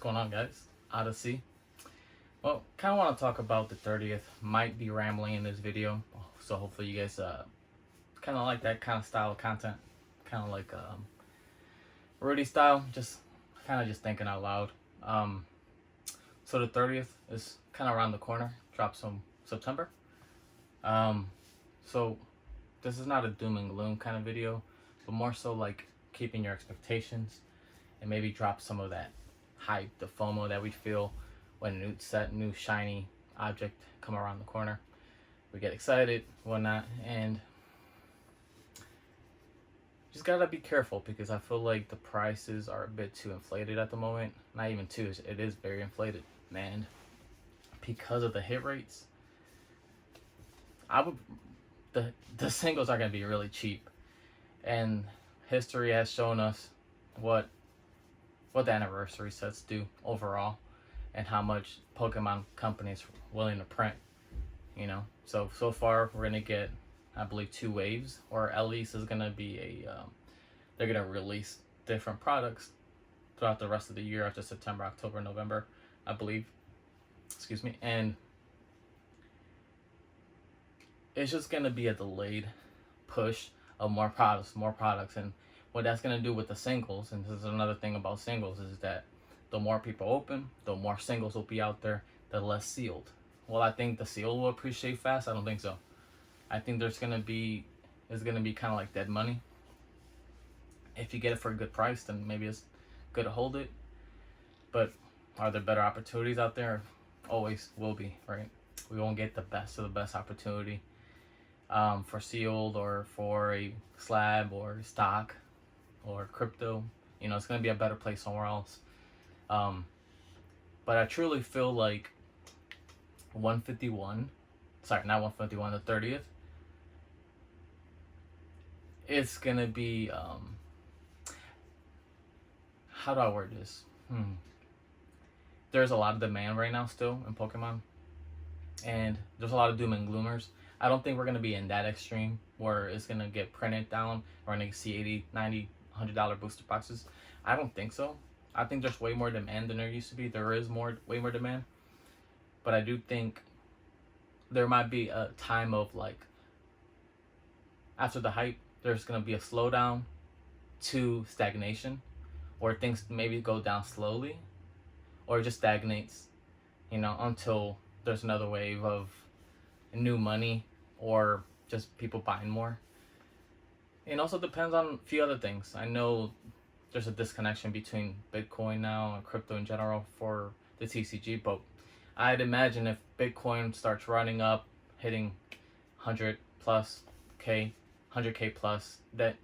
going on, guys? Odyssey. Well, kind of want to talk about the 30th. Might be rambling in this video, so hopefully you guys kind of like that kind of style of content, kind of like Rudy style, just kind of just thinking out loud. So the 30th is kind of around the corner. Drops in September. So this is not a doom and gloom kind of video, but more so like keeping your expectations and maybe drop some of that hype, the FOMO that we feel when a new set, new shiny object come around the corner. We get excited, whatnot, and just gotta be careful because I feel like the prices are a bit too inflated at the moment. Not even too, it is very inflated, man. Because of the hit rates, the singles are gonna be really cheap, and history has shown us what the anniversary sets do overall, and how much Pokemon companies willing to print. So far we're gonna get, I believe, 2 waves, or at least is gonna be they're gonna release different products throughout the rest of the year after September, October, November, I believe. Excuse me, and it's just gonna be a delayed push of more products, and what that's gonna do with the singles, and this is another thing about singles, is that the more people open, the more singles will be out there, the less sealed. Well, I think the seal will appreciate fast. I don't think so. I think it's gonna be kind of like dead money. If you get it for a good price, then maybe it's good to hold it. But are there better opportunities out there? Always will be, right? We won't get the best of the best opportunity for sealed or for a slab or stock or crypto. It's going to be a better place somewhere else. But I truly feel like 151, sorry, not 151, the 30th, it's going to be, how do I word this? There's a lot of demand right now still in Pokemon, and there's a lot of doom and gloomers. I don't think we're going to be in that extreme where it's going to get printed down. We're going to see 80, 90, $100 booster boxes. I don't think so. I think there's way more demand than there used to be. There is way more demand. But I do think there might be a time of, like, after the hype, there's going to be a slowdown to stagnation, or things maybe go down slowly, or just stagnates, until there's another wave of new money or just people buying more. It also depends on a few other things. I know there's a disconnection between Bitcoin now and crypto in general for the TCG, but I'd imagine if Bitcoin starts running up, hitting 100 plus K, 100K plus, that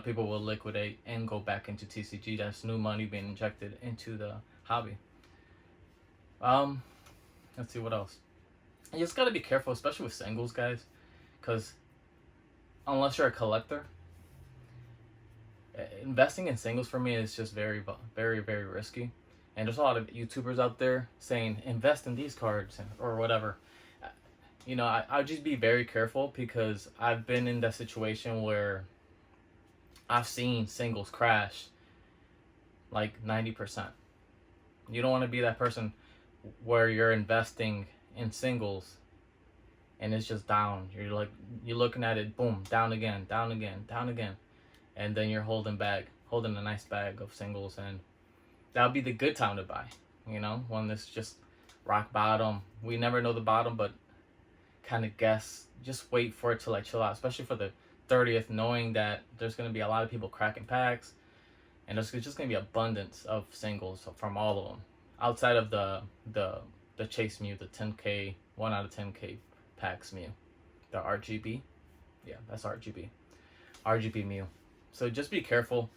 people will liquidate and go back into TCG. That's new money being injected into the hobby. Let's see what else. You just gotta be careful, especially with singles, guys, because unless you're a collector, investing in singles for me is just very, very, very risky. And there's a lot of YouTubers out there saying invest in these cards or whatever. I'll just be very careful, because I've been in that situation where I've seen singles crash like 90%. You don't want to be that person where you're investing in singles and it's just down. You're looking at it, boom, down again, down again, down again, and then you're holding a nice bag of singles, and that would be the good time to buy. When it's just rock bottom. We never know the bottom, but kind of guess. Just wait for it to like chill out, especially for the 30th, knowing that there's going to be a lot of people cracking packs, and there's just going to be abundance of singles from all of them, outside of the Chase Mew, the 10K, 1 out of 10K packs Mew, the RGB. Yeah, that's RGB Mew. So just be careful,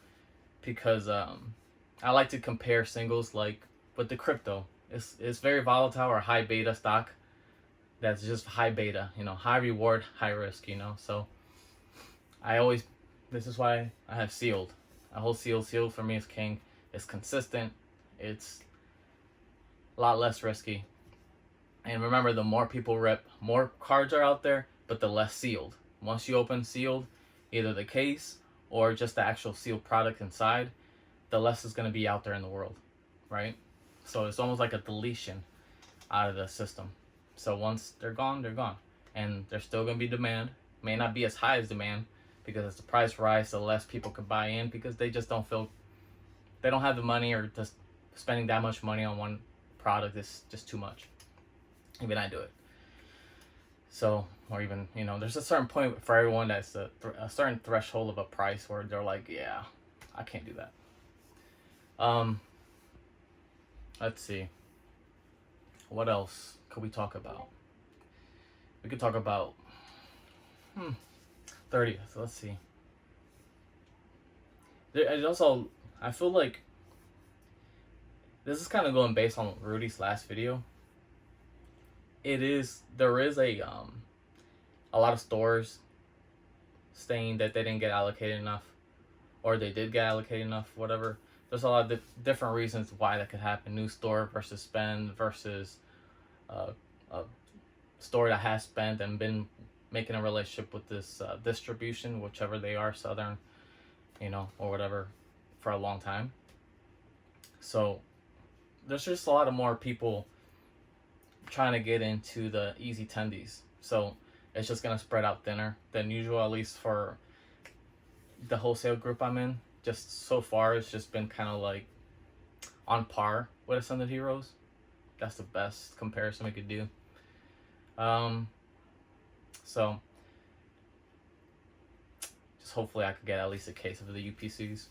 because I like to compare singles like with the crypto. It's very volatile, or high beta stock. That's just high beta, high reward, high risk, So this is why I have sealed. I hold sealed. Sealed for me is king. It's consistent. It's a lot less risky. And remember, the more people rip, more cards are out there, but the less sealed. Once you open sealed, either the case or just the actual sealed product inside, the less is going to be out there in the world, right? So it's almost like a deletion out of the system. So once they're gone, they're gone. And there's still going to be demand. May not be as high as demand, because as the price rises, the less people can buy in, because they just don't feel, they don't have the money, or just spending that much money on one product is just too much. Even I do it. So, or even, you know, there's a certain point for everyone that's a certain threshold of a price where they're like, yeah, I can't do that. Let's see. What else could we talk about? We could talk about 30th. Let's see. There also, I feel like this is kind of going based on Rudy's last video. There is a lot of stores saying that they didn't get allocated enough, or they did get allocated enough, whatever. There's a lot of different reasons why that could happen. New store versus spend versus a store that has spent and been making a relationship with this distribution, whichever they are, Southern, you know, or whatever, for a long time. So there's just a lot of more people trying to get into the easy tendies. So it's just going to spread out thinner than usual, at least for the wholesale group I'm in. Just so far, it's just been kind of like on par with Ascended Heroes. That's the best comparison we could do. So just hopefully I could get at least a case of the UPCs.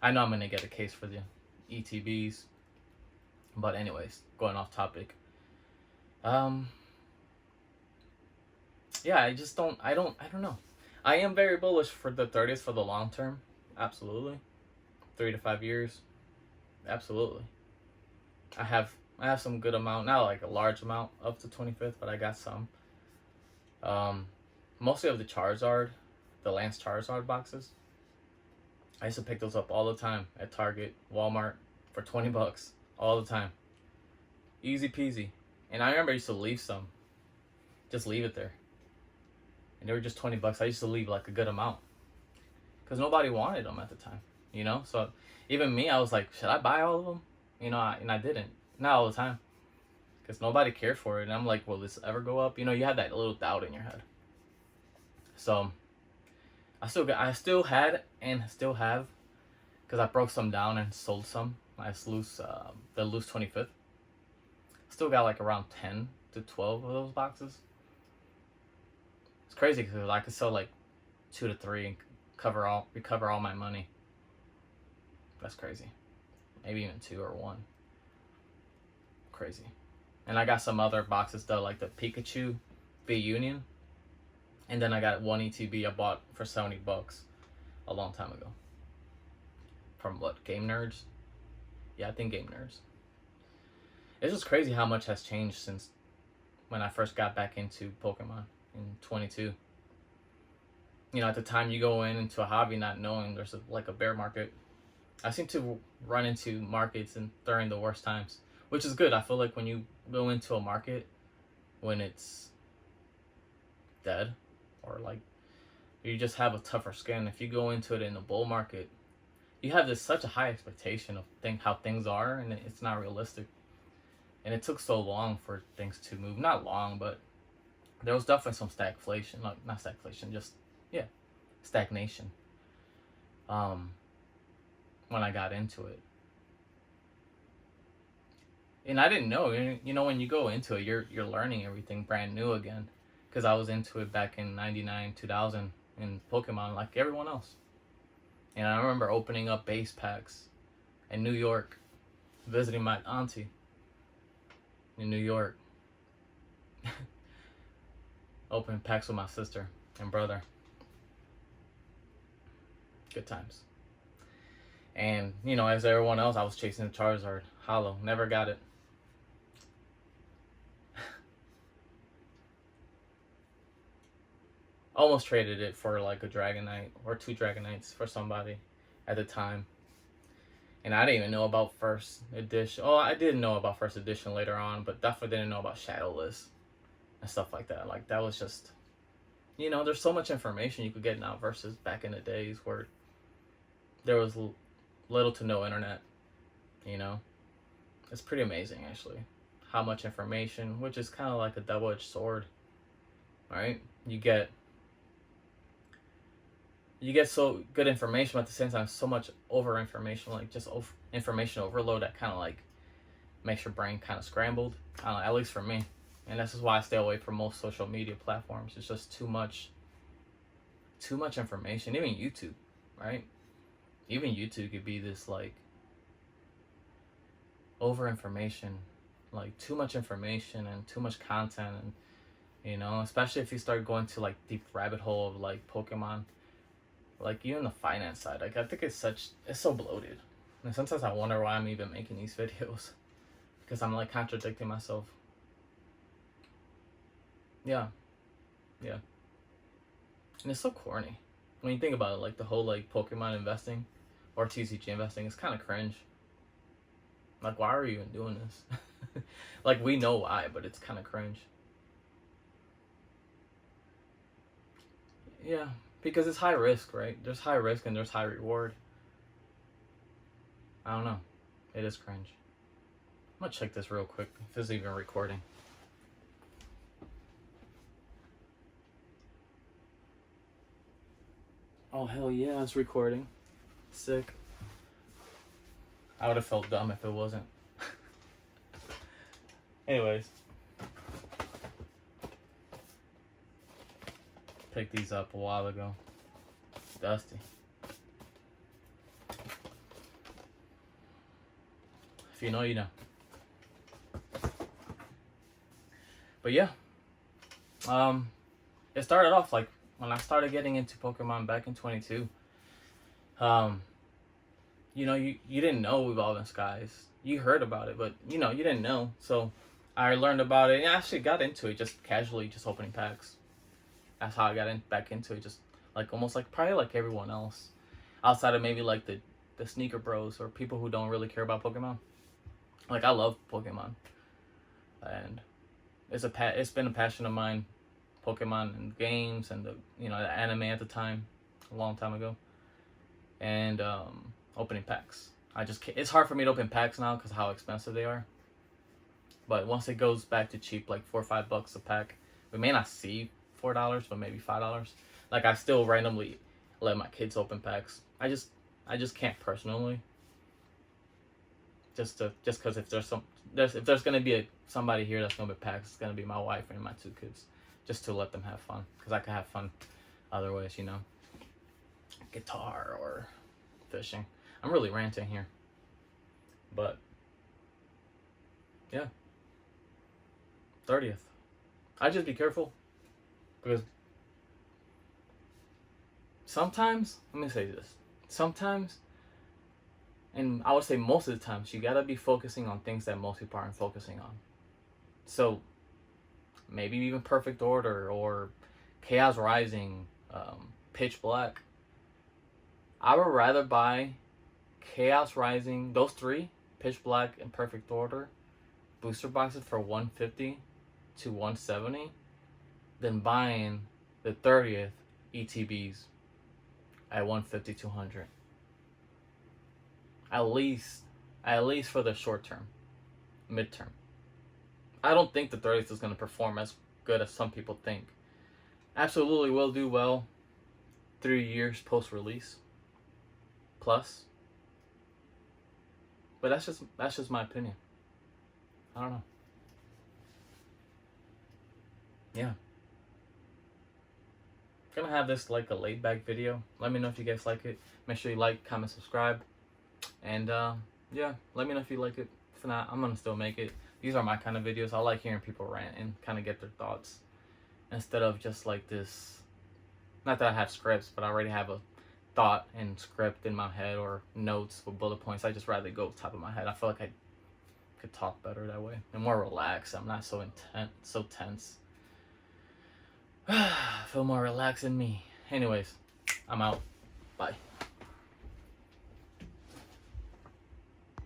I know I'm going to get a case for the ETBs. But anyways, going off topic. Yeah, I don't know. I am very bullish for the 30th for the long term. Absolutely. 3 to 5 years. Absolutely. I have some good amount, not like a large amount up to 25th, but I got some. Mostly of the Charizard, the Lance Charizard boxes. I used to pick those up all the time at Target, Walmart for $20 all the time. Easy peasy. And I remember I used to leave some. Just leave it there. And they were just $20. I used to leave like a good amount, because nobody wanted them at the time, you know? So even me, I was like, should I buy all of them? You know, and I didn't. Not all the time, because nobody cared for it. And I'm like, will this ever go up? You know, you had that little doubt in your head. So I still had and still have, because I broke some down and sold some. I loose the loose 25th. Still got like around 10 to 12 of those boxes. It's crazy, because I could sell like 2 to 3 and recover all my money. That's crazy. Maybe even 2 or 1. Crazy. And I got some other boxes though, like the Pikachu V Union. And then I got one ETB I bought for $70 a long time ago. From what, Game Nerds? Yeah, I think Game Nerds. It's just crazy how much has changed since when I first got back into Pokemon in 22. You know, at the time you go into a hobby not knowing there's like a bear market. I seem to run into markets during the worst times, which is good. I feel like when you go into a market when it's dead, or like you just have a tougher skin. If you go into it in a bull market, you have such a high expectation of how things are, and it's not realistic. And it took so long for things to move. Not long, but there was definitely some stagflation. Not stagflation, just, yeah, stagnation. When I got into it. And I didn't know, you know, when you go into it, you're learning everything brand new again. Because I was into it back in 99, 2000 in Pokemon like everyone else. And I remember opening up base packs in New York, visiting my auntie in New York. Opening packs with my sister and brother. Good times. And, you know, as everyone else, I was chasing the Charizard Hollow. Never got it. Almost traded it for like a Dragonite or 2 Dragonites for somebody at the time. And I didn't even know about first edition. Oh, I did know about first edition later on, but definitely didn't know about Shadowless and stuff like that. Like, that was just, you know, there's so much information you could get now versus back in the days where there was little to no internet, you know. It's pretty amazing actually, how much information, which is kind of like a double-edged sword, right? You get so good information, but at the same time so much over information, like just information overload that kind of like makes your brain kind of scrambled. I don't know, at least for me. And this is why I stay away from most social media platforms. It's just too much information. Even YouTube, right? Even YouTube could be this like over information, like too much information and too much content, and you know, especially if you start going to like deep rabbit hole of like Pokemon, like even the finance side. Like I think it's so bloated. And sometimes I wonder why I'm even making these videos, because I'm like contradicting myself. Yeah. And it's so corny when you think about it. Like the whole like Pokemon investing or TCG investing is kind of cringe. Like, why are you even doing this? Like, we know why, but it's kind of cringe. Yeah, because it's high risk, right? There's high risk and there's high reward. I don't know. It is cringe. I'm gonna check this real quick if it's even recording. Oh, hell yeah, it's recording. Sick. I would have felt dumb if it wasn't. Anyways. Picked these up a while ago. Dusty. If you know, you know. But yeah. It started off like when I started getting into Pokemon back in 22. You know, you didn't know Evolving Skies. You heard about it, but you know, you didn't know. So I learned about it and I actually got into it just casually, just opening packs. That's how I got back into it, just like almost like probably like everyone else. Outside of maybe like the sneaker bros or people who don't really care about Pokemon. Like I love Pokemon. And it's been a passion of mine, Pokemon and games and the the anime at the time, a long time ago. And opening packs. It's hard for me to open packs now because of how expensive they are. But once it goes back to cheap, like $4 or $5 a pack, we may not see $4, but maybe $5. Like I still randomly let my kids open packs. I just can't personally. Just because if there's gonna be somebody here that's gonna be packs, it's gonna be my wife and my 2 kids, just to let them have fun, because I can have fun other ways, guitar or fishing. I'm really ranting here, but yeah. 30th. I just be careful, because sometimes, let me say this, sometimes, and I would say most of the times, you gotta be focusing on things that most people aren't focusing on. So maybe even Perfect Order or Chaos Rising, Pitch Black. I would rather buy Chaos Rising, those 3, Pitch Black and Perfect Order, booster boxes for $150 to $170 than buying the 30th ETBs at $150 to $200. At least for the short term, midterm. I don't think the 30th is going to perform as good as some people think. Absolutely will do well 3 years post-release plus. But that's just my opinion. I don't know. Yeah. Gonna have this like a laid back video. Let me know if you guys like it. Make sure you like, comment, subscribe. And yeah, let me know if you like it. If not, I'm gonna still make it. These are my kind of videos. I like hearing people rant and kind of get their thoughts, instead of just like this. Not that I have scripts, but I already have a thought and script in my head, or notes with bullet points. I just rather go top of my head. I feel like I could talk better that way and more relaxed. I'm not so intense, so tense. I feel more relaxed in me. Anyways, I'm out. Bye.